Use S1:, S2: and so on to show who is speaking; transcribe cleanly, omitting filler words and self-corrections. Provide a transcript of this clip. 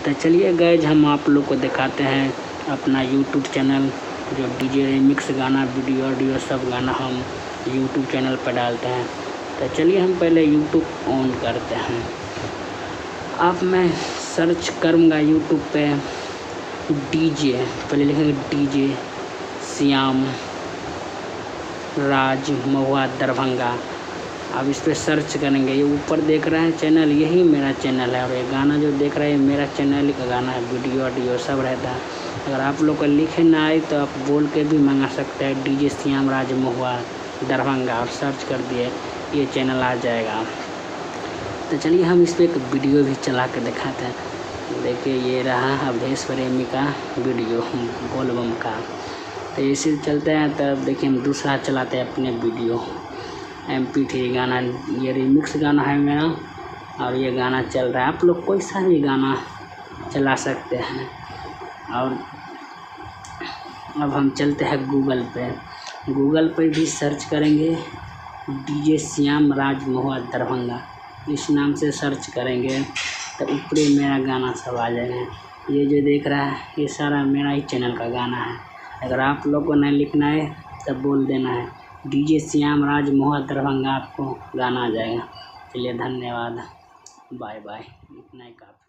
S1: तो चलिए गाइज हम आप लोग को दिखाते हैं अपना यूट्यूब चैनल, जो डीजे रिमिक्स गाना वीडियो ऑडियो सब गाना हम यूट्यूब चैनल पर डालते हैं। तो चलिए हम पहले यूट्यूब ऑन करते हैं। अब मैं सर्च करूँगा यूट्यूब पे डीजे, पहले लिखेंगे डीजे श्याम राज महुआ दरभंगा। अब इस पर सर्च करेंगे। ये ऊपर देख रहे हैं चैनल, यही मेरा चैनल है और ये गाना जो देख रहे हैं मेरा चैनल का गाना है, वीडियो ऑडियो सब रहता है। अगर आप लोग को लिखे ना आए तो आप बोल के भी मंगा सकते हैं डीजे श्याम राज महुआ दरभंगा और सर्च कर दिए ये चैनल आ जाएगा। तो चलिए हम इस पर एक वीडियो भी चला के दिखाते हैं। देखिए ये रहा अवधेश प्रेमी का वीडियो बोलबम का। तो इसे चलते हैं तब देखिए हम दूसरा चलाते हैं अपने वीडियो MP3 गाना। ये रिमिक्स गाना है मेरा और ये गाना चल रहा है। आप लोग कोई सा भी गाना चला सकते हैं। और अब हम चलते हैं गूगल पे। गूगल पे भी सर्च करेंगे डीजे श्याम राज महुआ दरभंगा, इस नाम से सर्च करेंगे तो ऊपर मेरा गाना सब आ जाएगा। ये जो देख रहा है ये सारा मेरा ही चैनल का गाना है। अगर आप लोग को नहीं लिखना है तब बोल देना है डीजे श्याम राज महुआ दरभंगा, आपको गाना आ जाएगा। चलिए धन्यवाद, बाय बाय, इतना ही काफ़ी।